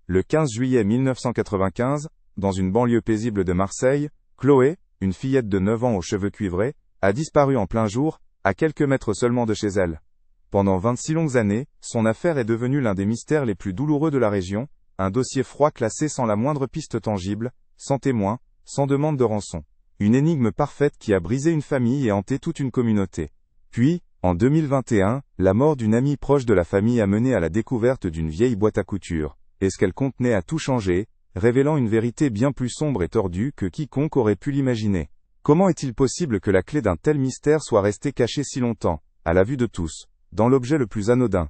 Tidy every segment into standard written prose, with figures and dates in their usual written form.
Le 15 juillet 1995, dans une banlieue paisible de Marseille, Chloé, une fillette de 9 ans aux cheveux cuivrés, a disparu en plein jour, à quelques mètres seulement de chez elle. Pendant 26 longues années, son affaire est devenue l'un des mystères les plus douloureux de la région, un dossier froid classé sans la moindre piste tangible, sans témoin, sans demande de rançon. Une énigme parfaite qui a brisé une famille et hanté toute une communauté. Puis, en 2021, la mort d'une amie proche de la famille a mené à la découverte d'une vieille boîte à couture, et ce qu'elle contenait a tout changé, révélant une vérité bien plus sombre et tordue que quiconque aurait pu l'imaginer. Comment est-il possible que la clé d'un tel mystère soit restée cachée si longtemps, à la vue de tous, dans l'objet le plus anodin?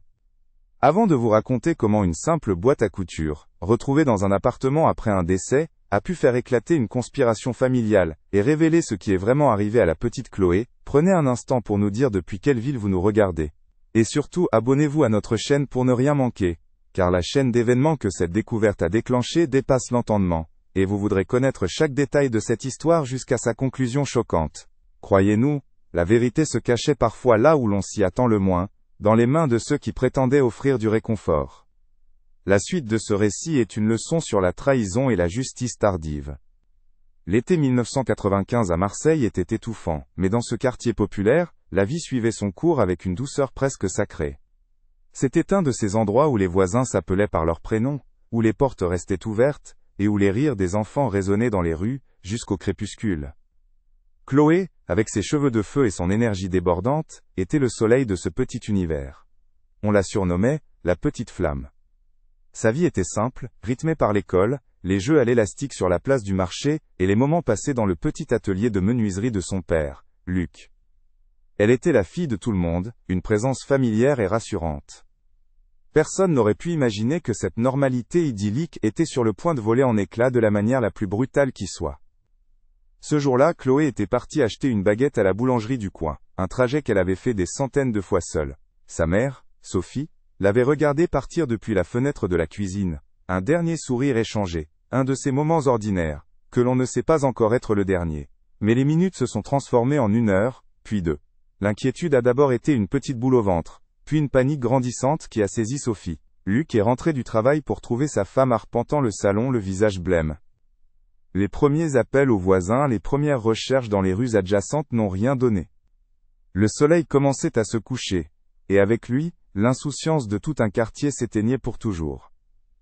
Avant de vous raconter comment une simple boîte à couture, retrouvée dans un appartement après un décès, a pu faire éclater une conspiration familiale, et révéler ce qui est vraiment arrivé à la petite Chloé, prenez un instant pour nous dire depuis quelle ville vous nous regardez. Et surtout, abonnez-vous à notre chaîne pour ne rien manquer, car la chaîne d'événements que cette découverte a déclenché dépasse l'entendement, et vous voudrez connaître chaque détail de cette histoire jusqu'à sa conclusion choquante. Croyez-nous, la vérité se cachait parfois là où l'on s'y attend le moins, dans les mains de ceux qui prétendaient offrir du réconfort. La suite de ce récit est une leçon sur la trahison et la justice tardive. L'été 1995 à Marseille était étouffant, mais dans ce quartier populaire, la vie suivait son cours avec une douceur presque sacrée. C'était un de ces endroits où les voisins s'appelaient par leur prénom, où les portes restaient ouvertes, et où les rires des enfants résonnaient dans les rues, jusqu'au crépuscule. Chloé, avec ses cheveux de feu et son énergie débordante, était le soleil de ce petit univers. On la surnommait « la petite flamme ». Sa vie était simple, rythmée par l'école, les jeux à l'élastique sur la place du marché, et les moments passés dans le petit atelier de menuiserie de son père, Luc. Elle était la fille de tout le monde, une présence familière et rassurante. Personne n'aurait pu imaginer que cette normalité idyllique était sur le point de voler en éclats de la manière la plus brutale qui soit. Ce jour-là, Chloé était partie acheter une baguette à la boulangerie du coin, un trajet qu'elle avait fait des centaines de fois seule. Sa mère, Sophie, l'avait regardée partir depuis la fenêtre de la cuisine, un dernier sourire échangé, un de ces moments ordinaires, que l'on ne sait pas encore être le dernier. Mais les minutes se sont transformées en 1 heure, puis 2. L'inquiétude a d'abord été une petite boule au ventre, puis une panique grandissante qui a saisi Sophie. Luc est rentré du travail pour trouver sa femme arpentant le salon, le visage blême. Les premiers appels aux voisins, les premières recherches dans les rues adjacentes n'ont rien donné. Le soleil commençait à se coucher, et avec lui, l'insouciance de tout un quartier s'éteignait pour toujours.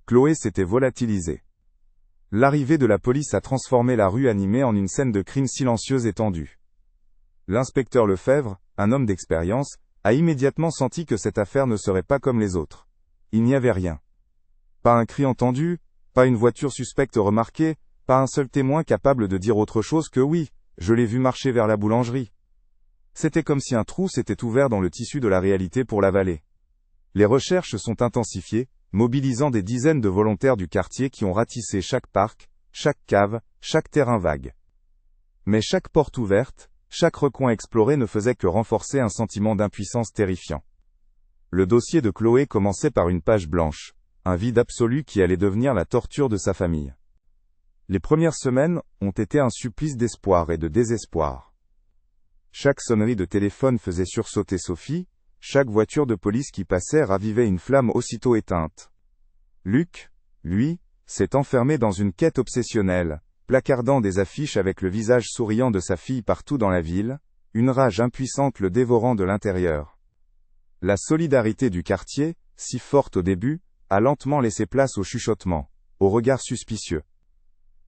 Chloé s'était volatilisée. L'arrivée de la police a transformé la rue animée en une scène de crime silencieuse et tendue. L'inspecteur Lefebvre, un homme d'expérience, a immédiatement senti que cette affaire ne serait pas comme les autres. Il n'y avait rien. Pas un cri entendu, pas une voiture suspecte remarquée, pas un seul témoin capable de dire autre chose que oui, je l'ai vu marcher vers la boulangerie. C'était comme si un trou s'était ouvert dans le tissu de la réalité pour l'avaler. Les recherches sont intensifiées, mobilisant des dizaines de volontaires du quartier qui ont ratissé chaque parc, chaque cave, chaque terrain vague. Mais chaque porte ouverte, chaque recoin exploré ne faisait que renforcer un sentiment d'impuissance terrifiant. Le dossier de Chloé commençait par une page blanche, un vide absolu qui allait devenir la torture de sa famille. Les premières semaines ont été un supplice d'espoir et de désespoir. Chaque sonnerie de téléphone faisait sursauter Sophie, chaque voiture de police qui passait ravivait une flamme aussitôt éteinte. Luc, lui, s'est enfermé dans une quête obsessionnelle, placardant des affiches avec le visage souriant de sa fille partout dans la ville, une rage impuissante le dévorant de l'intérieur. La solidarité du quartier, si forte au début, a lentement laissé place au chuchotement, au regard suspicieux.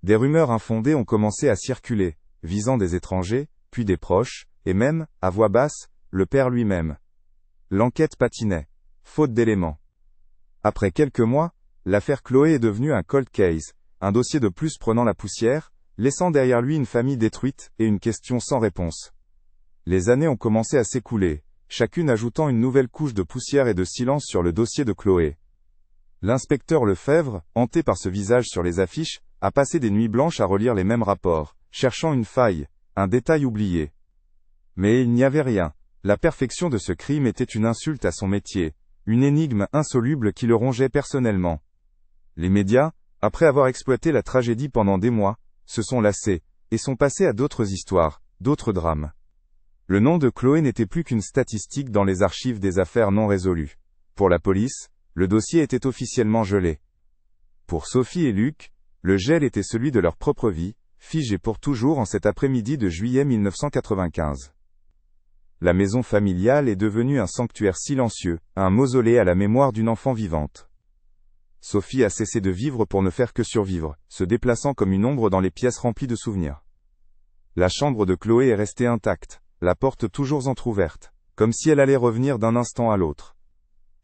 Des rumeurs infondées ont commencé à circuler, visant des étrangers, puis des proches, et même, à voix basse, le père lui-même. L'enquête patinait, faute d'éléments. Après quelques mois, l'affaire Chloé est devenue un cold case, un dossier de plus prenant la poussière, laissant derrière lui une famille détruite et une question sans réponse. Les années ont commencé à s'écouler, chacune ajoutant une nouvelle couche de poussière et de silence sur le dossier de Chloé. L'inspecteur Lefebvre, hanté par ce visage sur les affiches, a passé des nuits blanches à relire les mêmes rapports, cherchant une faille, un détail oublié. Mais il n'y avait rien. La perfection de ce crime était une insulte à son métier, une énigme insoluble qui le rongeait personnellement. Les médias, après avoir exploité la tragédie pendant des mois, se sont lassés, et sont passés à d'autres histoires, d'autres drames. Le nom de Chloé n'était plus qu'une statistique dans les archives des affaires non résolues. Pour la police, le dossier était officiellement gelé. Pour Sophie et Luc, le gel était celui de leur propre vie, figé pour toujours en cet après-midi de juillet 1995. La maison familiale est devenue un sanctuaire silencieux, un mausolée à la mémoire d'une enfant vivante. Sophie a cessé de vivre pour ne faire que survivre, se déplaçant comme une ombre dans les pièces remplies de souvenirs. La chambre de Chloé est restée intacte, la porte toujours entr'ouverte, comme si elle allait revenir d'un instant à l'autre.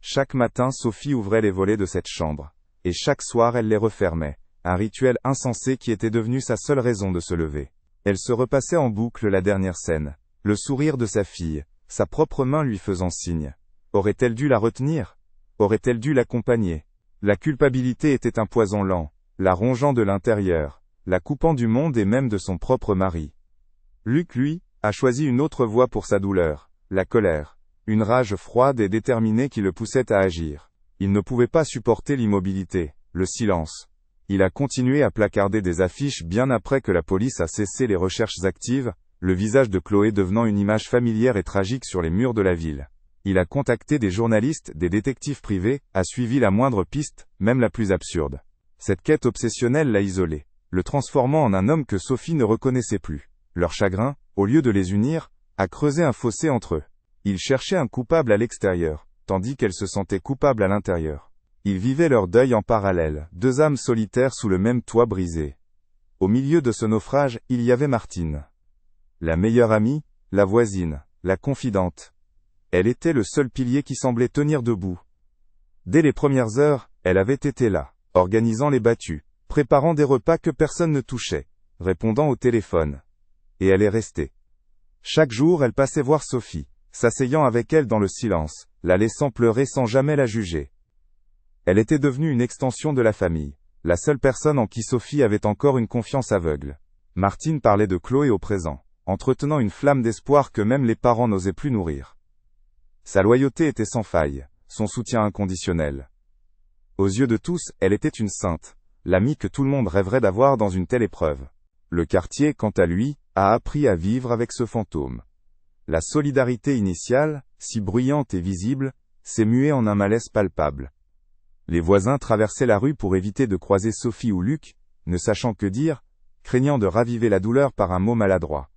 Chaque matin, Sophie ouvrait les volets de cette chambre, et chaque soir elle les refermait, un rituel insensé qui était devenu sa seule raison de se lever. Elle se repassait en boucle la dernière scène, le sourire de sa fille, sa propre main lui faisant signe. Aurait-elle dû la retenir? Aurait-elle dû l'accompagner? La culpabilité était un poison lent, la rongeant de l'intérieur, la coupant du monde et même de son propre mari. Luc, lui, a choisi une autre voie pour sa douleur, la colère, une rage froide et déterminée qui le poussait à agir. Il ne pouvait pas supporter l'immobilité, le silence. Il a continué à placarder des affiches bien après que la police a cessé les recherches actives, le visage de Chloé devenant une image familière et tragique sur les murs de la ville. Il a contacté des journalistes, des détectives privés, a suivi la moindre piste, même la plus absurde. Cette quête obsessionnelle l'a isolé, le transformant en un homme que Sophie ne reconnaissait plus. Leur chagrin, au lieu de les unir, a creusé un fossé entre eux. Ils cherchaient un coupable à l'extérieur, tandis qu'elle se sentait coupable à l'intérieur. Ils vivaient leur deuil en parallèle, deux âmes solitaires sous le même toit brisé. Au milieu de ce naufrage, il y avait Martine. La meilleure amie, la voisine, la confidente. Elle était le seul pilier qui semblait tenir debout. Dès les premières heures, elle avait été là, organisant les battues, préparant des repas que personne ne touchait, répondant au téléphone. Et elle est restée. Chaque jour, elle passait voir Sophie, s'asseyant avec elle dans le silence, la laissant pleurer sans jamais la juger. Elle était devenue une extension de la famille, la seule personne en qui Sophie avait encore une confiance aveugle. Martine parlait de Chloé au présent, entretenant une flamme d'espoir que même les parents n'osaient plus nourrir. Sa loyauté était sans faille, son soutien inconditionnel. Aux yeux de tous, elle était une sainte, l'amie que tout le monde rêverait d'avoir dans une telle épreuve. Le quartier, quant à lui, a appris à vivre avec ce fantôme. La solidarité initiale, si bruyante et visible, s'est muée en un malaise palpable. Les voisins traversaient la rue pour éviter de croiser Sophie ou Luc, ne sachant que dire, craignant de raviver la douleur par un mot maladroit.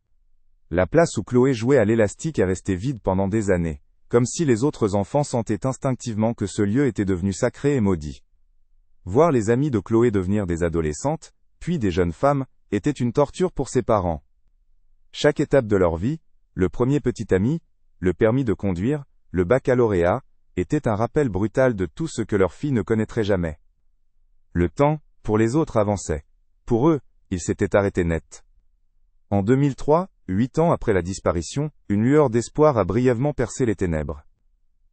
La place où Chloé jouait à l'élastique est restée vide pendant des années, comme si les autres enfants sentaient instinctivement que ce lieu était devenu sacré et maudit. Voir les amies de Chloé devenir des adolescentes, puis des jeunes femmes, était une torture pour ses parents. Chaque étape de leur vie, le premier petit ami, le permis de conduire, le baccalauréat, était un rappel brutal de tout ce que leur fille ne connaîtrait jamais. Le temps, pour les autres avançait. Pour eux, il s'était arrêté net. En 2003, 8 ans après la disparition, une lueur d'espoir a brièvement percé les ténèbres.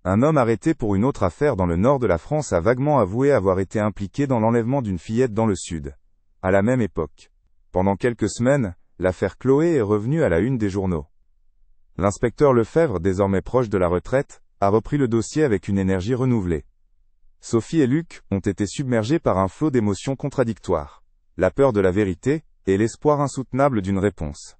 Un homme arrêté pour une autre affaire dans le nord de la France a vaguement avoué avoir été impliqué dans l'enlèvement d'une fillette dans le sud. À la même époque. Pendant quelques semaines, l'affaire Chloé est revenue à la une des journaux. L'inspecteur Lefebvre, désormais proche de la retraite, a repris le dossier avec une énergie renouvelée. Sophie et Luc ont été submergés par un flot d'émotions contradictoires. La peur de la vérité, et l'espoir insoutenable d'une réponse.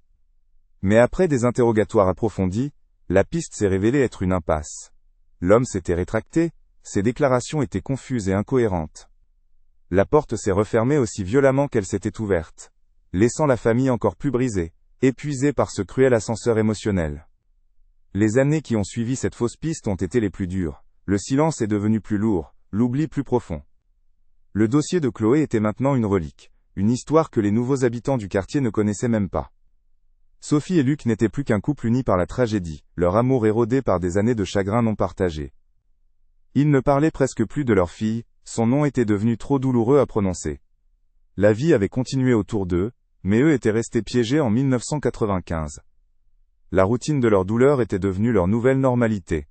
Mais après des interrogatoires approfondis, la piste s'est révélée être une impasse. L'homme s'était rétracté, ses déclarations étaient confuses et incohérentes. La porte s'est refermée aussi violemment qu'elle s'était ouverte, laissant la famille encore plus brisée, épuisée par ce cruel ascenseur émotionnel. Les années qui ont suivi cette fausse piste ont été les plus dures, le silence est devenu plus lourd, l'oubli plus profond. Le dossier de Chloé était maintenant une relique, une histoire que les nouveaux habitants du quartier ne connaissaient même pas. Sophie et Luc n'étaient plus qu'un couple uni par la tragédie, leur amour érodé par des années de chagrin non partagé. Ils ne parlaient presque plus de leur fille, son nom était devenu trop douloureux à prononcer. La vie avait continué autour d'eux, mais eux étaient restés piégés en 1995. La routine de leur douleur était devenue leur nouvelle normalité.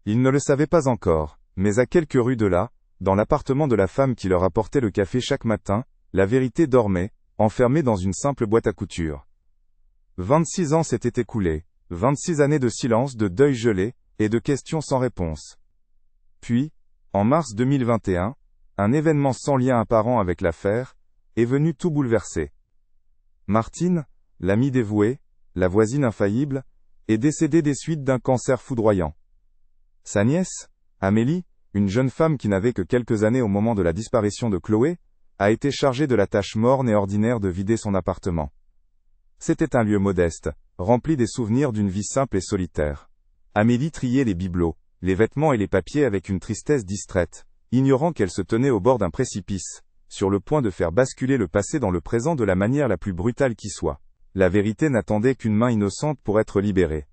Ils ne le savaient pas encore, mais à quelques rues de là, dans l'appartement de la femme qui leur apportait le café chaque matin, la vérité dormait, enfermée dans une simple boîte à couture. 26 ans s'étaient écoulés, 26 années de silence, de deuil gelé, et de questions sans réponse. Puis, en mars 2021, un événement sans lien apparent avec l'affaire, est venu tout bouleverser. Martine, l'amie dévouée, la voisine infaillible, est décédée des suites d'un cancer foudroyant. Sa nièce, Amélie, Une jeune femme qui n'avait que quelques années au moment de la disparition de Chloé, a été chargée de la tâche morne et ordinaire de vider son appartement. C'était un lieu modeste, rempli des souvenirs d'une vie simple et solitaire. Amélie triait les bibelots, les vêtements et les papiers avec une tristesse distraite, ignorant qu'elle se tenait au bord d'un précipice, sur le point de faire basculer le passé dans le présent de la manière la plus brutale qui soit. La vérité n'attendait qu'une main innocente pour être libérée.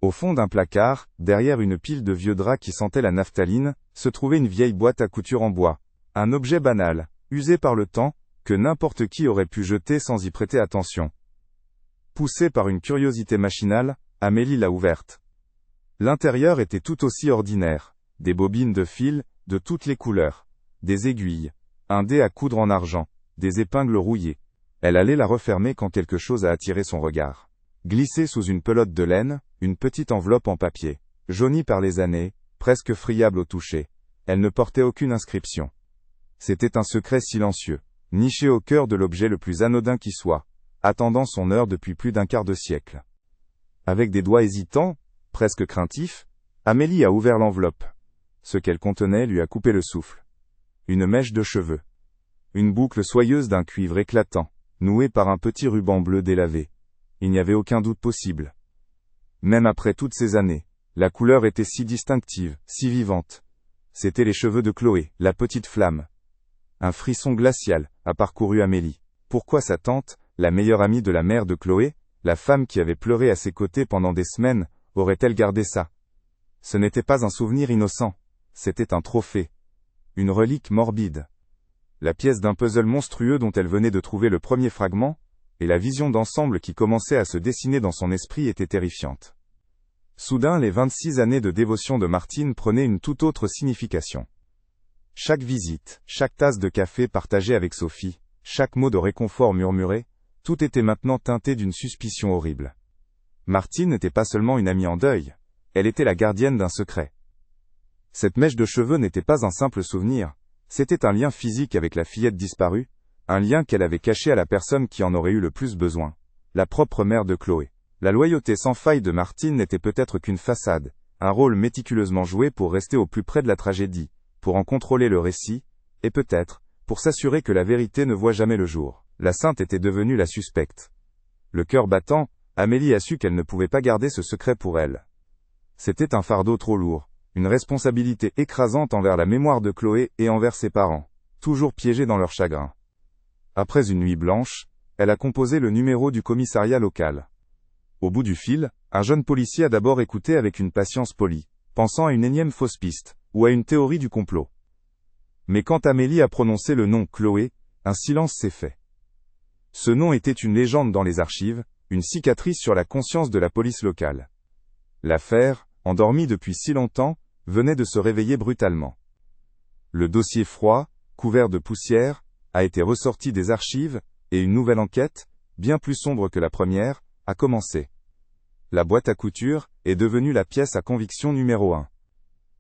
Au fond d'un placard, derrière une pile de vieux draps qui sentaient la naphtaline, se trouvait une vieille boîte à couture en bois. Un objet banal, usé par le temps, que n'importe qui aurait pu jeter sans y prêter attention. Poussée par une curiosité machinale, Amélie l'a ouverte. L'intérieur était tout aussi ordinaire. Des bobines de fil, de toutes les couleurs. Des aiguilles. Un dé à coudre en argent. Des épingles rouillées. Elle allait la refermer quand quelque chose a attiré son regard. Glissée sous une pelote de laine, une petite enveloppe en papier. Jaunie par les années, presque friable au toucher. Elle ne portait aucune inscription. C'était un secret silencieux, niché au cœur de l'objet le plus anodin qui soit, attendant son heure depuis plus d'un quart de siècle. Avec des doigts hésitants, presque craintifs, Amélie a ouvert l'enveloppe. Ce qu'elle contenait lui a coupé le souffle. Une mèche de cheveux. Une boucle soyeuse d'un cuivre éclatant, nouée par un petit ruban bleu délavé. Il n'y avait aucun doute possible. Même après toutes ces années, la couleur était si distinctive, si vivante. C'étaient les cheveux de Chloé, la petite flamme. Un frisson glacial a parcouru Amélie. Pourquoi sa tante, la meilleure amie de la mère de Chloé, la femme qui avait pleuré à ses côtés pendant des semaines, aurait-elle gardé ça? Ce n'était pas un souvenir innocent, c'était un trophée. Une relique morbide. La pièce d'un puzzle monstrueux dont elle venait de trouver le premier fragment, et la vision d'ensemble qui commençait à se dessiner dans son esprit était terrifiante. Soudain, les 26 années de dévotion de Martine prenaient une toute autre signification. Chaque visite, chaque tasse de café partagée avec Sophie, chaque mot de réconfort murmuré, tout était maintenant teinté d'une suspicion horrible. Martine n'était pas seulement une amie en deuil, elle était la gardienne d'un secret. Cette mèche de cheveux n'était pas un simple souvenir, c'était un lien physique avec la fillette disparue, un lien qu'elle avait caché à la personne qui en aurait eu le plus besoin, la propre mère de Chloé. La loyauté sans faille de Martine n'était peut-être qu'une façade, un rôle méticuleusement joué pour rester au plus près de la tragédie, pour en contrôler le récit, et peut-être, pour s'assurer que la vérité ne voit jamais le jour. La sainte était devenue la suspecte. Le cœur battant, Amélie a su qu'elle ne pouvait pas garder ce secret pour elle. C'était un fardeau trop lourd, une responsabilité écrasante envers la mémoire de Chloé et envers ses parents, toujours piégés dans leur chagrin. Après une nuit blanche, elle a composé le numéro du commissariat local. Au bout du fil, un jeune policier a d'abord écouté avec une patience polie, pensant à une énième fausse piste, ou à une théorie du complot. Mais quand Amélie a prononcé le nom Chloé, un silence s'est fait. Ce nom était une légende dans les archives, une cicatrice sur la conscience de la police locale. L'affaire, endormie depuis si longtemps, venait de se réveiller brutalement. Le dossier froid, couvert de poussière, a été ressorti des archives, et une nouvelle enquête, bien plus sombre que la première, a commencé. La boîte à couture est devenue la pièce à conviction numéro 1.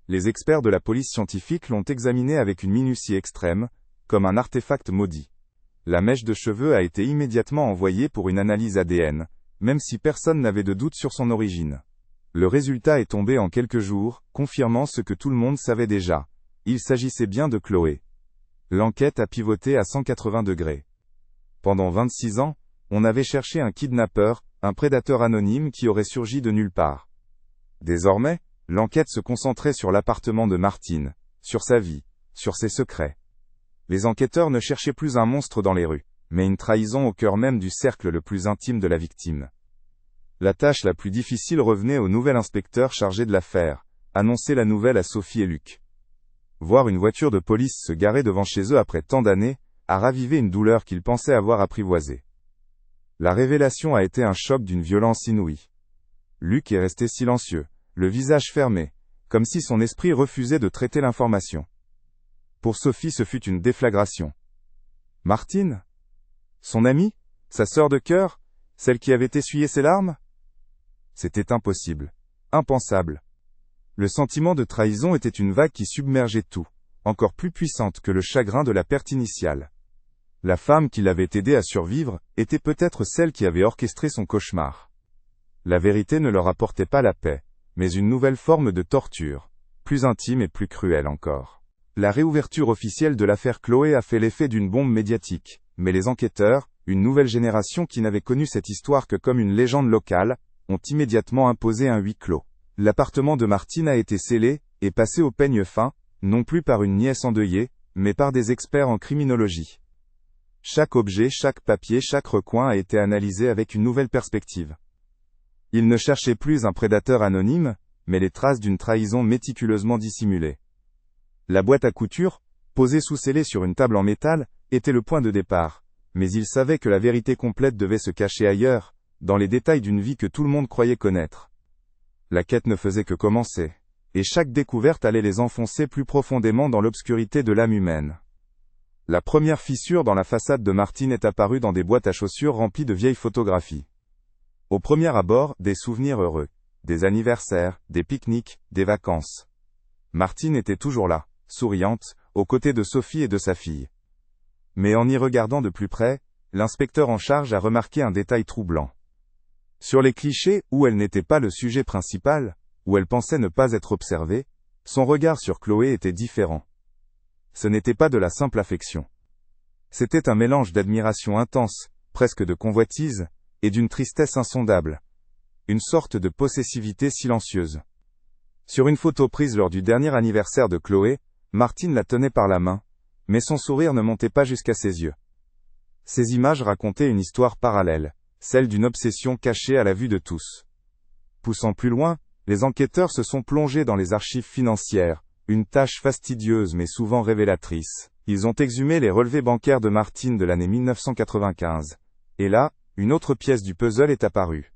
Les experts de la police scientifique l'ont examinée avec une minutie extrême, comme un artefact maudit. La mèche de cheveux a été immédiatement envoyée pour une analyse ADN, même si personne n'avait de doute sur son origine. Le résultat est tombé en quelques jours, confirmant ce que tout le monde savait déjà. Il s'agissait bien de Chloé. L'enquête a pivoté à 180 degrés. Pendant 26 ans, on avait cherché un kidnappeur, un prédateur anonyme qui aurait surgi de nulle part. Désormais, l'enquête se concentrait sur l'appartement de Martine, sur sa vie, sur ses secrets. Les enquêteurs ne cherchaient plus un monstre dans les rues, mais une trahison au cœur même du cercle le plus intime de la victime. La tâche la plus difficile revenait au nouvel inspecteur chargé de l'affaire, annoncer la nouvelle à Sophie et Luc. Voir une voiture de police se garer devant chez eux après tant d'années, a ravivé une douleur qu'ils pensaient avoir apprivoisée. La révélation a été un choc d'une violence inouïe. Luc est resté silencieux, le visage fermé, comme si son esprit refusait de traiter l'information. Pour Sophie, ce fut une déflagration. Martine? Son amie? Sa sœur de cœur? Celle qui avait essuyé ses larmes? C'était impossible. Impensable. Le sentiment de trahison était une vague qui submergeait tout, encore plus puissante que le chagrin de la perte initiale. La femme qui l'avait aidé à survivre, était peut-être celle qui avait orchestré son cauchemar. La vérité ne leur apportait pas la paix, mais une nouvelle forme de torture, plus intime et plus cruelle encore. La réouverture officielle de l'affaire Chloé a fait l'effet d'une bombe médiatique, mais les enquêteurs, une nouvelle génération qui n'avait connu cette histoire que comme une légende locale, ont immédiatement imposé un huis clos. L'appartement de Martine a été scellé, et passé au peigne fin, non plus par une nièce endeuillée, mais par des experts en criminologie. Chaque objet, chaque papier, chaque recoin a été analysé avec une nouvelle perspective. Ils ne cherchaient plus un prédateur anonyme, mais les traces d'une trahison méticuleusement dissimulée. La boîte à couture, posée sous scellé sur une table en métal, était le point de départ, mais ils savaient que la vérité complète devait se cacher ailleurs, dans les détails d'une vie que tout le monde croyait connaître. La quête ne faisait que commencer, et chaque découverte allait les enfoncer plus profondément dans l'obscurité de l'âme humaine. La première fissure dans la façade de Martine est apparue dans des boîtes à chaussures remplies de vieilles photographies. Au premier abord, des souvenirs heureux, des anniversaires, des pique-niques, des vacances. Martine était toujours là, souriante, aux côtés de Sophie et de sa fille. Mais en y regardant de plus près, l'inspecteur en charge a remarqué un détail troublant. Sur les clichés, où elle n'était pas le sujet principal, où elle pensait ne pas être observée, son regard sur Chloé était différent. Ce n'était pas de la simple affection. C'était un mélange d'admiration intense, presque de convoitise, et d'une tristesse insondable. Une sorte de possessivité silencieuse. Sur une photo prise lors du dernier anniversaire de Chloé, Martine la tenait par la main, mais son sourire ne montait pas jusqu'à ses yeux. Ces images racontaient une histoire parallèle, celle d'une obsession cachée à la vue de tous. Poussant plus loin, les enquêteurs se sont plongés dans les archives financières, une tâche fastidieuse mais souvent révélatrice. Ils ont exhumé les relevés bancaires de Martine de l'année 1995. Et là, une autre pièce du puzzle est apparue.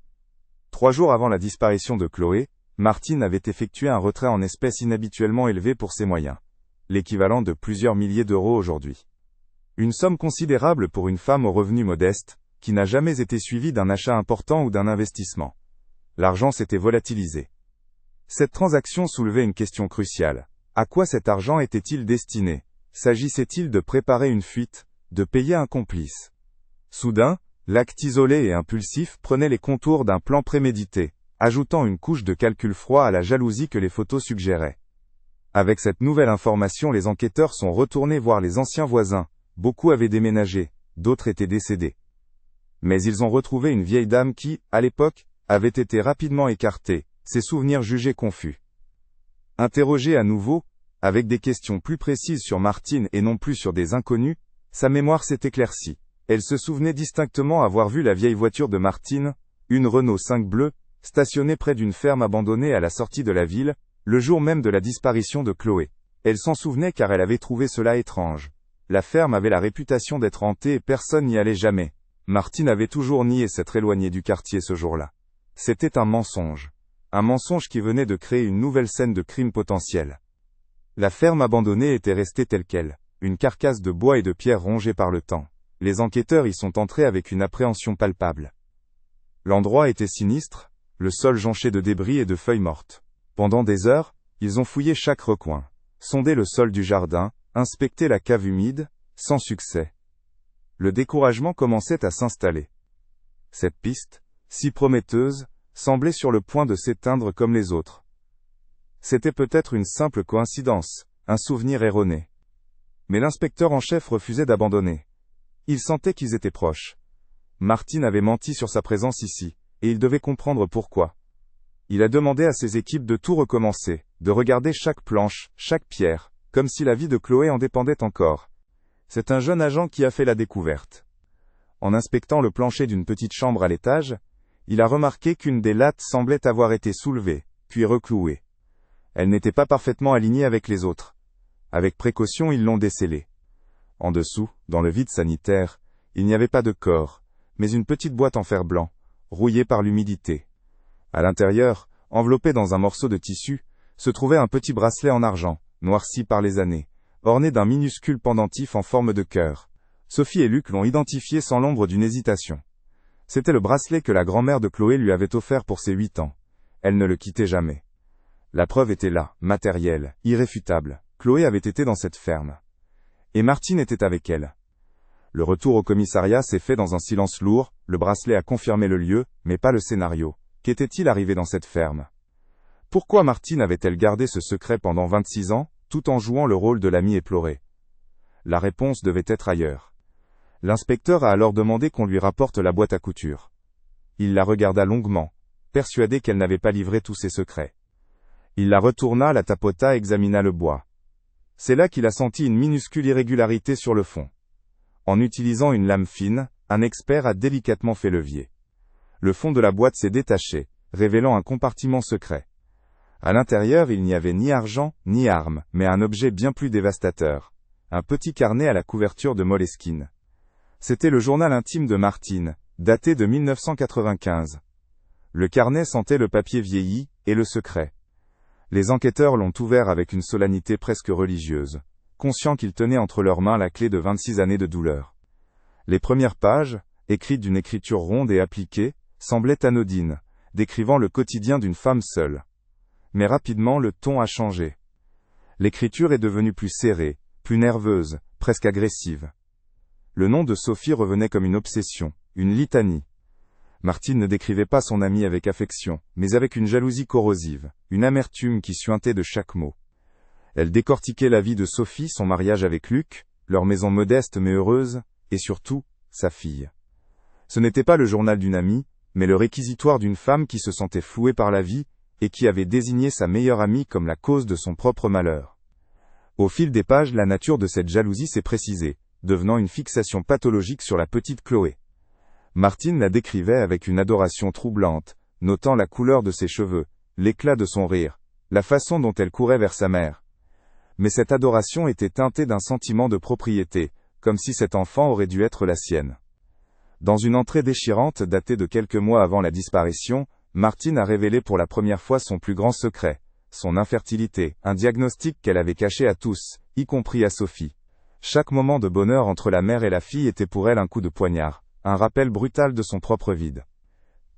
3 jours avant la disparition de Chloé, Martine avait effectué un retrait en espèces inhabituellement élevé pour ses moyens. L'équivalent de plusieurs milliers d'euros aujourd'hui. Une somme considérable pour une femme aux revenus modestes, qui n'a jamais été suivie d'un achat important ou d'un investissement. L'argent s'était volatilisé. Cette transaction soulevait une question cruciale. À quoi cet argent était-il destiné? S'agissait-il de préparer une fuite, de payer un complice? Soudain, l'acte isolé et impulsif prenait les contours d'un plan prémédité, ajoutant une couche de calcul froid à la jalousie que les photos suggéraient. Avec cette nouvelle information, les enquêteurs sont retournés voir les anciens voisins. Beaucoup avaient déménagé, d'autres étaient décédés. Mais ils ont retrouvé une vieille dame qui, à l'époque, avait été rapidement écartée, ses souvenirs jugés confus. Interrogée à nouveau, avec des questions plus précises sur Martine et non plus sur des inconnus, sa mémoire s'est éclaircie. Elle se souvenait distinctement avoir vu la vieille voiture de Martine, une Renault 5 bleue, stationnée près d'une ferme abandonnée à la sortie de la ville, le jour même de la disparition de Chloé. Elle s'en souvenait car elle avait trouvé cela étrange. La ferme avait la réputation d'être hantée et personne n'y allait jamais. Martine avait toujours nié s'être éloignée du quartier ce jour-là. C'était un mensonge. Un mensonge qui venait de créer une nouvelle scène de crime potentiel. La ferme abandonnée était restée telle qu'elle, une carcasse de bois et de pierre rongée par le temps. Les enquêteurs y sont entrés avec une appréhension palpable. L'endroit était sinistre, le sol jonché de débris et de feuilles mortes. Pendant des heures, ils ont fouillé chaque recoin, sondé le sol du jardin, inspecté la cave humide, sans succès. Le découragement commençait à s'installer. Cette piste, si prometteuse, semblait sur le point de s'éteindre comme les autres. C'était peut-être une simple coïncidence, un souvenir erroné. Mais l'inspecteur en chef refusait d'abandonner. Il sentait qu'ils étaient proches. Martine avait menti sur sa présence ici, et il devait comprendre pourquoi. Il a demandé à ses équipes de tout recommencer, de regarder chaque planche, chaque pierre, comme si la vie de Chloé en dépendait encore. C'est un jeune agent qui a fait la découverte. En inspectant le plancher d'une petite chambre à l'étage, il a remarqué qu'une des lattes semblait avoir été soulevée, puis reclouée. Elle n'était pas parfaitement alignée avec les autres. Avec précaution, ils l'ont décellée. En dessous, dans le vide sanitaire, il n'y avait pas de corps, mais une petite boîte en fer blanc, rouillée par l'humidité. À l'intérieur, enveloppé dans un morceau de tissu, se trouvait un petit bracelet en argent, noirci par les années, orné d'un minuscule pendentif en forme de cœur. Sophie et Luc l'ont identifié sans l'ombre d'une hésitation. C'était le bracelet que la grand-mère de Chloé lui avait offert pour ses 8 ans. Elle ne le quittait jamais. La preuve était là, matérielle, irréfutable. Chloé avait été dans cette ferme. Et Martine était avec elle. Le retour au commissariat s'est fait dans un silence lourd, le bracelet a confirmé le lieu, mais pas le scénario. Qu'était-il arrivé dans cette ferme? Pourquoi Martine avait-elle gardé ce secret pendant 26 ans, tout en jouant le rôle de l'amie éplorée? La réponse devait être ailleurs. L'inspecteur a alors demandé qu'on lui rapporte la boîte à couture. Il la regarda longuement, persuadé qu'elle n'avait pas livré tous ses secrets. Il la retourna, la tapota, examina le bois. C'est là qu'il a senti une minuscule irrégularité sur le fond. En utilisant une lame fine, un expert a délicatement fait levier. Le fond de la boîte s'est détaché, révélant un compartiment secret. À l'intérieur, il n'y avait ni argent, ni armes, mais un objet bien plus dévastateur. Un petit carnet à la couverture de Moleskine. C'était le journal intime de Martine, daté de 1995. Le carnet sentait le papier vieilli, et le secret. Les enquêteurs l'ont ouvert avec une solennité presque religieuse, conscients qu'ils tenaient entre leurs mains la clé de 26 années de douleur. Les premières pages, écrites d'une écriture ronde et appliquée, semblaient anodines, décrivant le quotidien d'une femme seule. Mais rapidement le ton a changé. L'écriture est devenue plus serrée, plus nerveuse, presque agressive. Le nom de Sophie revenait comme une obsession, une litanie. Martine ne décrivait pas son amie avec affection, mais avec une jalousie corrosive, une amertume qui suintait de chaque mot. Elle décortiquait la vie de Sophie, son mariage avec Luc, leur maison modeste mais heureuse, et surtout, sa fille. Ce n'était pas le journal d'une amie, mais le réquisitoire d'une femme qui se sentait flouée par la vie, et qui avait désigné sa meilleure amie comme la cause de son propre malheur. Au fil des pages, la nature de cette jalousie s'est précisée, devenant une fixation pathologique sur la petite Chloé. Martine la décrivait avec une adoration troublante, notant la couleur de ses cheveux, l'éclat de son rire, la façon dont elle courait vers sa mère. Mais cette adoration était teintée d'un sentiment de propriété, comme si cet enfant aurait dû être la sienne. Dans une entrée déchirante datée de quelques mois avant la disparition, Martine a révélé pour la première fois son plus grand secret, son infertilité, un diagnostic qu'elle avait caché à tous, y compris à Sophie. Chaque moment de bonheur entre la mère et la fille était pour elle un coup de poignard, un rappel brutal de son propre vide.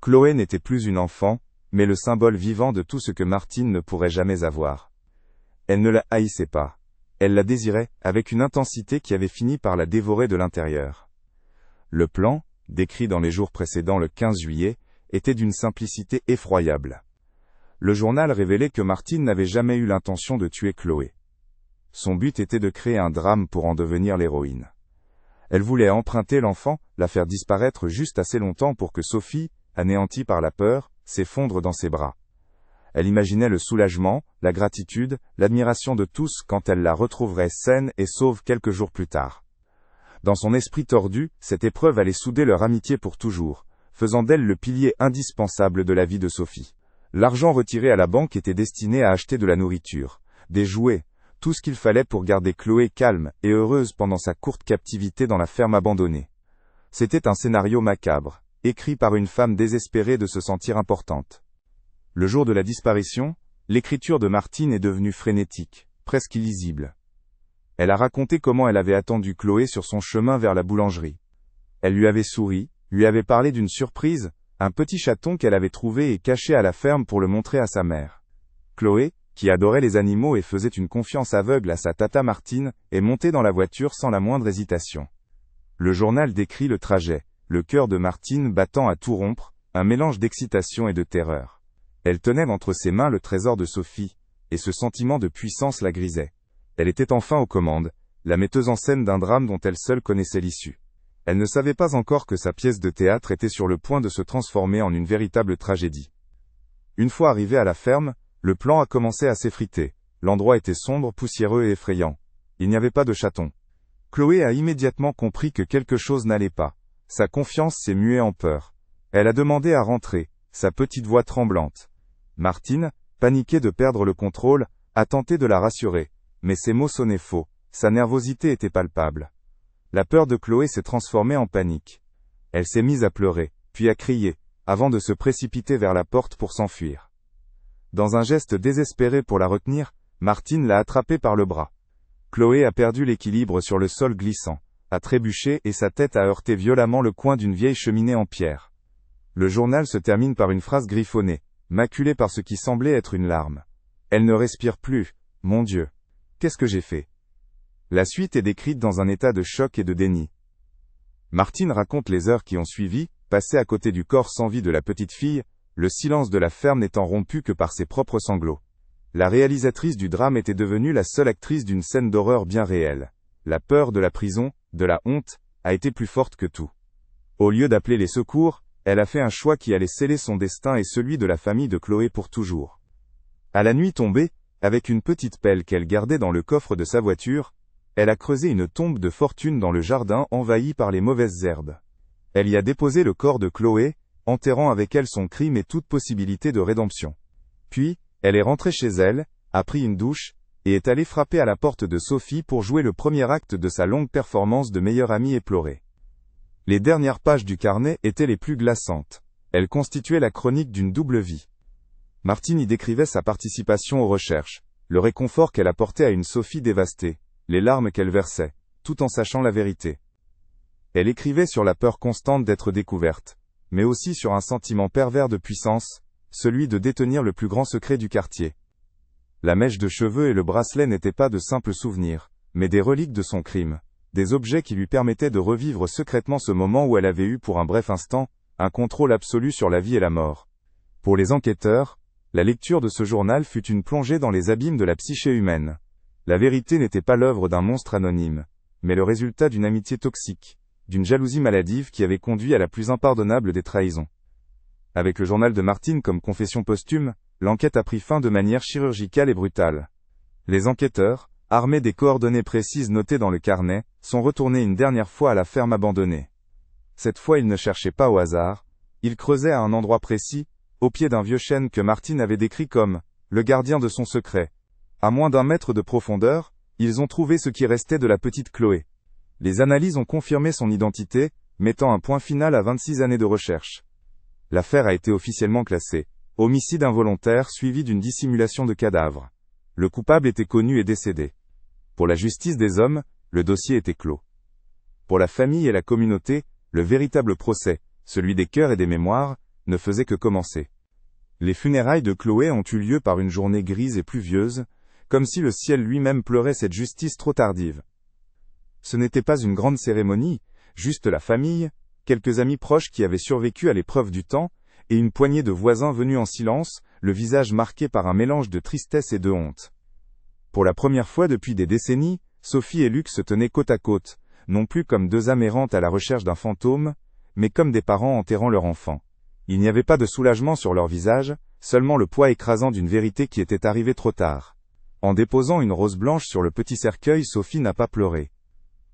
Chloé n'était plus une enfant, mais le symbole vivant de tout ce que Martine ne pourrait jamais avoir. Elle ne la haïssait pas. Elle la désirait, avec une intensité qui avait fini par la dévorer de l'intérieur. Le plan, décrit dans les jours précédents le 15 juillet, était d'une simplicité effroyable. Le journal révélait que Martine n'avait jamais eu l'intention de tuer Chloé. Son but était de créer un drame pour en devenir l'héroïne. Elle voulait emprunter l'enfant, la faire disparaître juste assez longtemps pour que Sophie, anéantie par la peur, s'effondre dans ses bras. Elle imaginait le soulagement, la gratitude, l'admiration de tous quand elle la retrouverait saine et sauve quelques jours plus tard. Dans son esprit tordu, cette épreuve allait souder leur amitié pour toujours, faisant d'elle le pilier indispensable de la vie de Sophie. L'argent retiré à la banque était destiné à acheter de la nourriture, des jouets, tout ce qu'il fallait pour garder Chloé calme et heureuse pendant sa courte captivité dans la ferme abandonnée. C'était un scénario macabre, écrit par une femme désespérée de se sentir importante. Le jour de la disparition, l'écriture de Martine est devenue frénétique, presque illisible. Elle a raconté comment elle avait attendu Chloé sur son chemin vers la boulangerie. Elle lui avait souri, lui avait parlé d'une surprise, un petit chaton qu'elle avait trouvé et caché à la ferme pour le montrer à sa mère. Chloé, qui adorait les animaux et faisait une confiance aveugle à sa tata Martine, est montée dans la voiture sans la moindre hésitation. Le journal décrit le trajet, le cœur de Martine battant à tout rompre, un mélange d'excitation et de terreur. Elle tenait entre ses mains le trésor de Sophie, et ce sentiment de puissance la grisait. Elle était enfin aux commandes, la metteuse en scène d'un drame dont elle seule connaissait l'issue. Elle ne savait pas encore que sa pièce de théâtre était sur le point de se transformer en une véritable tragédie. Une fois arrivée à la ferme, le plan a commencé à s'effriter. L'endroit était sombre, poussiéreux et effrayant. Il n'y avait pas de chaton. Chloé a immédiatement compris que quelque chose n'allait pas. Sa confiance s'est muée en peur. Elle a demandé à rentrer, sa petite voix tremblante. Martine, paniquée de perdre le contrôle, a tenté de la rassurer. Mais ses mots sonnaient faux. Sa nervosité était palpable. La peur de Chloé s'est transformée en panique. Elle s'est mise à pleurer, puis à crier, avant de se précipiter vers la porte pour s'enfuir. Dans un geste désespéré pour la retenir, Martine l'a attrapée par le bras. Chloé a perdu l'équilibre sur le sol glissant, a trébuché et sa tête a heurté violemment le coin d'une vieille cheminée en pierre. Le journal se termine par une phrase griffonnée, maculée par ce qui semblait être une larme. Elle ne respire plus, mon Dieu. Qu'est-ce que j'ai fait? La suite est décrite dans un état de choc et de déni. Martine raconte les heures qui ont suivi, passées à côté du corps sans vie de la petite fille, le silence de la ferme n'étant rompu que par ses propres sanglots. La réalisatrice du drame était devenue la seule actrice d'une scène d'horreur bien réelle. La peur de la prison, de la honte, a été plus forte que tout. Au lieu d'appeler les secours, elle a fait un choix qui allait sceller son destin et celui de la famille de Chloé pour toujours. À la nuit tombée, avec une petite pelle qu'elle gardait dans le coffre de sa voiture, elle a creusé une tombe de fortune dans le jardin envahi par les mauvaises herbes. Elle y a déposé le corps de Chloé, enterrant avec elle son crime et toute possibilité de rédemption. Puis, elle est rentrée chez elle, a pris une douche, et est allée frapper à la porte de Sophie pour jouer le premier acte de sa longue performance de meilleure amie éplorée. Les dernières pages du carnet étaient les plus glaçantes. Elles constituaient la chronique d'une double vie. Martine y décrivait sa participation aux recherches, le réconfort qu'elle apportait à une Sophie dévastée, les larmes qu'elle versait, tout en sachant la vérité. Elle écrivait sur la peur constante d'être découverte, mais aussi sur un sentiment pervers de puissance, celui de détenir le plus grand secret du quartier. La mèche de cheveux et le bracelet n'étaient pas de simples souvenirs, mais des reliques de son crime, des objets qui lui permettaient de revivre secrètement ce moment où elle avait eu pour un bref instant, un contrôle absolu sur la vie et la mort. Pour les enquêteurs, la lecture de ce journal fut une plongée dans les abîmes de la psyché humaine. La vérité n'était pas l'œuvre d'un monstre anonyme, mais le résultat d'une amitié toxique, d'une jalousie maladive qui avait conduit à la plus impardonnable des trahisons. Avec le journal de Martine comme confession posthume, l'enquête a pris fin de manière chirurgicale et brutale. Les enquêteurs, armés des coordonnées précises notées dans le carnet, sont retournés une dernière fois à la ferme abandonnée. Cette fois ils ne cherchaient pas au hasard, ils creusaient à un endroit précis, au pied d'un vieux chêne que Martine avait décrit comme « le gardien de son secret ». À moins d'1 mètre de profondeur, ils ont trouvé ce qui restait de la petite Chloé. Les analyses ont confirmé son identité, mettant un point final à 26 années de recherche. L'affaire a été officiellement classée homicide involontaire suivi d'une dissimulation de cadavre. Le coupable était connu et décédé. Pour la justice des hommes, le dossier était clos. Pour la famille et la communauté, le véritable procès, celui des cœurs et des mémoires, ne faisait que commencer. Les funérailles de Chloé ont eu lieu par une journée grise et pluvieuse, comme si le ciel lui-même pleurait cette justice trop tardive. Ce n'était pas une grande cérémonie, juste la famille, quelques amis proches qui avaient survécu à l'épreuve du temps, et une poignée de voisins venus en silence, le visage marqué par un mélange de tristesse et de honte. Pour la première fois depuis des décennies, Sophie et Luc se tenaient côte à côte, non plus comme deux âmes errantes à la recherche d'un fantôme, mais comme des parents enterrant leur enfant. Il n'y avait pas de soulagement sur leur visage, seulement le poids écrasant d'une vérité qui était arrivée trop tard. En déposant une rose blanche sur le petit cercueil, Sophie n'a pas pleuré.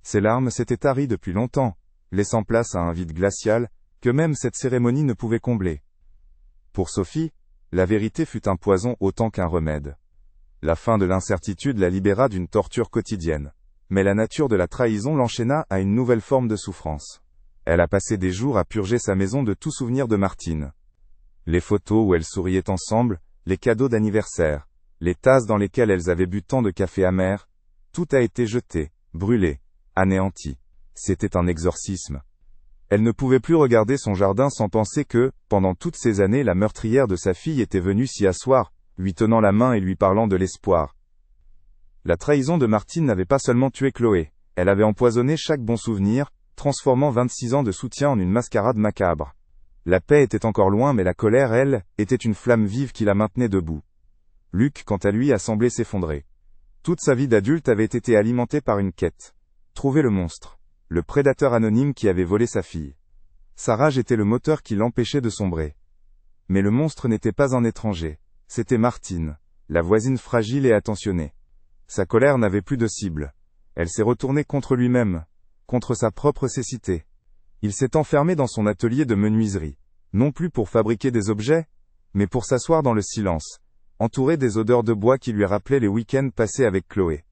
Ses larmes s'étaient taries depuis longtemps, laissant place à un vide glacial, que même cette cérémonie ne pouvait combler. Pour Sophie, la vérité fut un poison autant qu'un remède. La fin de l'incertitude la libéra d'une torture quotidienne. Mais la nature de la trahison l'enchaîna à une nouvelle forme de souffrance. Elle a passé des jours à purger sa maison de tout souvenir de Martine. Les photos où elles souriaient ensemble, les cadeaux d'anniversaire, les tasses dans lesquelles elles avaient bu tant de café amer, tout a été jeté, brûlé, anéanti. C'était un exorcisme. Elle ne pouvait plus regarder son jardin sans penser que, pendant toutes ces années, la meurtrière de sa fille était venue s'y asseoir, lui tenant la main et lui parlant de l'espoir. La trahison de Martine n'avait pas seulement tué Chloé, elle avait empoisonné chaque bon souvenir, transformant 26 ans de soutien en une mascarade macabre. La paix était encore loin mais la colère, elle, était une flamme vive qui la maintenait debout. Luc, quant à lui, a semblé s'effondrer. Toute sa vie d'adulte avait été alimentée par une quête. Trouver le monstre. Le prédateur anonyme qui avait volé sa fille. Sa rage était le moteur qui l'empêchait de sombrer. Mais le monstre n'était pas un étranger. C'était Martine, la voisine fragile et attentionnée. Sa colère n'avait plus de cible. Elle s'est retournée contre lui-même, contre sa propre cécité. Il s'est enfermé dans son atelier de menuiserie, non plus pour fabriquer des objets, mais pour s'asseoir dans le silence, entouré des odeurs de bois qui lui rappelaient les week-ends passés avec Chloé.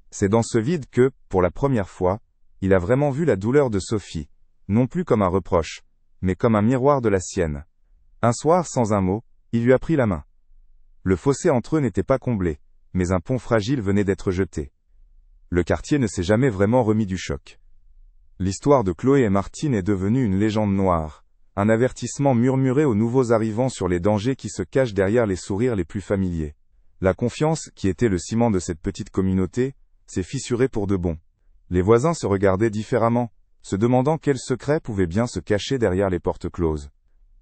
C'est dans ce vide que, pour la première fois, il a vraiment vu la douleur de Sophie, non plus comme un reproche, mais comme un miroir de la sienne. Un soir, sans un mot, il lui a pris la main. Le fossé entre eux n'était pas comblé, mais un pont fragile venait d'être jeté. Le quartier ne s'est jamais vraiment remis du choc. L'histoire de Chloé et Martine est devenue une légende noire, un avertissement murmuré aux nouveaux arrivants sur les dangers qui se cachent derrière les sourires les plus familiers. La confiance, qui était le ciment de cette petite communauté, s'est fissurée pour de bon. Les voisins se regardaient différemment, se demandant quels secrets pouvaient bien se cacher derrière les portes closes.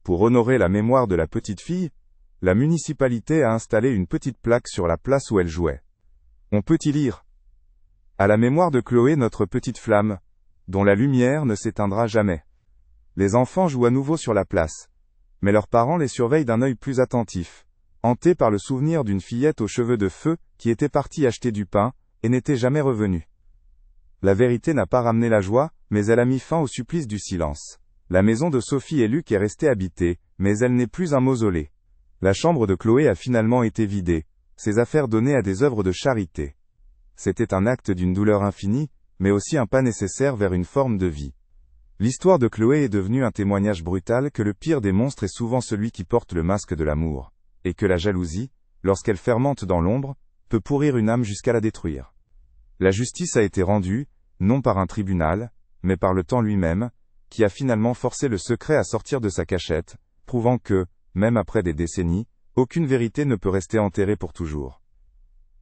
Pour honorer la mémoire de la petite fille, la municipalité a installé une petite plaque sur la place où elle jouait. On peut y lire « À la mémoire de Chloé, notre petite flamme, dont la lumière ne s'éteindra jamais ». Les enfants jouent à nouveau sur la place, mais leurs parents les surveillent d'un œil plus attentif, hantés par le souvenir d'une fillette aux cheveux de feu qui était partie acheter du pain et n'était jamais revenue. La vérité n'a pas ramené la joie, mais elle a mis fin au supplice du silence. La maison de Sophie et Luc est restée habitée, mais elle n'est plus un mausolée. La chambre de Chloé a finalement été vidée, ses affaires données à des œuvres de charité. C'était un acte d'une douleur infinie, mais aussi un pas nécessaire vers une forme de vie. L'histoire de Chloé est devenue un témoignage brutal que le pire des monstres est souvent celui qui porte le masque de l'amour, et que la jalousie, lorsqu'elle fermente dans l'ombre, peut pourrir une âme jusqu'à la détruire. La justice a été rendue, non par un tribunal, mais par le temps lui-même, qui a finalement forcé le secret à sortir de sa cachette, prouvant que, même après des décennies, aucune vérité ne peut rester enterrée pour toujours.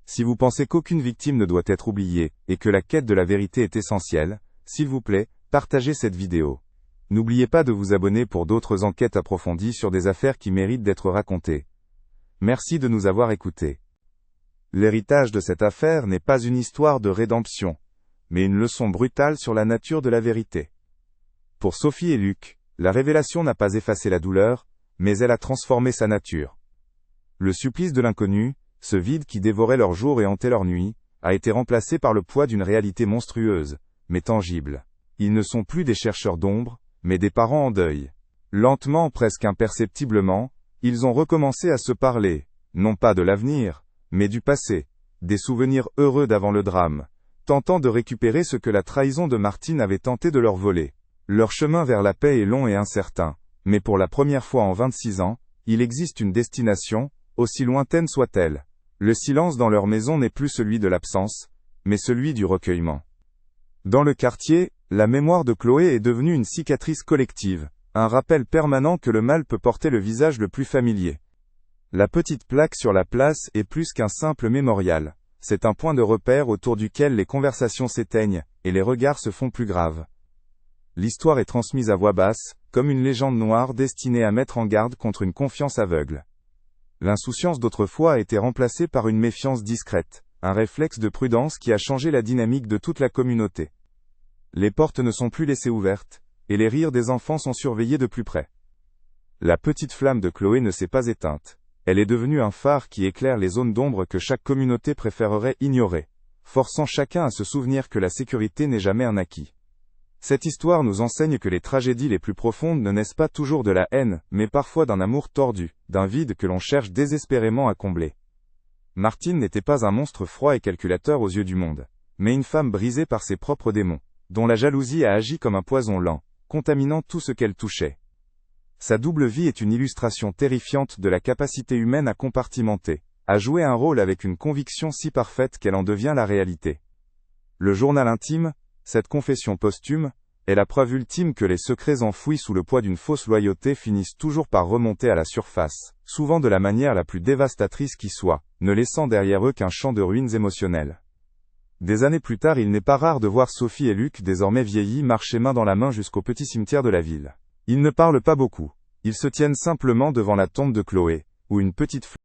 Si vous pensez qu'aucune victime ne doit être oubliée, et que la quête de la vérité est essentielle, s'il vous plaît, partagez cette vidéo. N'oubliez pas de vous abonner pour d'autres enquêtes approfondies sur des affaires qui méritent d'être racontées. Merci de nous avoir écoutés. L'héritage de cette affaire n'est pas une histoire de rédemption, mais une leçon brutale sur la nature de la vérité. Pour Sophie et Luc, la révélation n'a pas effacé la douleur, mais elle a transformé sa nature. Le supplice de l'inconnu, ce vide qui dévorait leurs jours et hantait leurs nuits, a été remplacé par le poids d'une réalité monstrueuse, mais tangible. Ils ne sont plus des chercheurs d'ombre, mais des parents en deuil. Lentement, presque imperceptiblement, ils ont recommencé à se parler, non pas de l'avenir, mais du passé, des souvenirs heureux d'avant le drame, tentant de récupérer ce que la trahison de Martine avait tenté de leur voler. Leur chemin vers la paix est long et incertain, mais pour la première fois en 26 ans, il existe une destination, aussi lointaine soit-elle. Le silence dans leur maison n'est plus celui de l'absence, mais celui du recueillement. Dans le quartier, la mémoire de Chloé est devenue une cicatrice collective, un rappel permanent que le mal peut porter le visage le plus familier. La petite plaque sur la place est plus qu'un simple mémorial. C'est un point de repère autour duquel les conversations s'éteignent, et les regards se font plus graves. L'histoire est transmise à voix basse, comme une légende noire destinée à mettre en garde contre une confiance aveugle. L'insouciance d'autrefois a été remplacée par une méfiance discrète, un réflexe de prudence qui a changé la dynamique de toute la communauté. Les portes ne sont plus laissées ouvertes, et les rires des enfants sont surveillés de plus près. La petite flamme de Chloé ne s'est pas éteinte. Elle est devenue un phare qui éclaire les zones d'ombre que chaque communauté préférerait ignorer, forçant chacun à se souvenir que la sécurité n'est jamais un acquis. Cette histoire nous enseigne que les tragédies les plus profondes ne naissent pas toujours de la haine, mais parfois d'un amour tordu, d'un vide que l'on cherche désespérément à combler. Martine n'était pas un monstre froid et calculateur aux yeux du monde, mais une femme brisée par ses propres démons, dont la jalousie a agi comme un poison lent, contaminant tout ce qu'elle touchait. Sa double vie est une illustration terrifiante de la capacité humaine à compartimenter, à jouer un rôle avec une conviction si parfaite qu'elle en devient la réalité. Le journal intime, cette confession posthume, est la preuve ultime que les secrets enfouis sous le poids d'une fausse loyauté finissent toujours par remonter à la surface, souvent de la manière la plus dévastatrice qui soit, ne laissant derrière eux qu'un champ de ruines émotionnelles. Des années plus tard, il n'est pas rare de voir Sophie et Luc, désormais vieillis, marcher main dans la main jusqu'au petit cimetière de la ville. Ils ne parlent pas beaucoup. Ils se tiennent simplement devant la tombe de Chloé, où une petite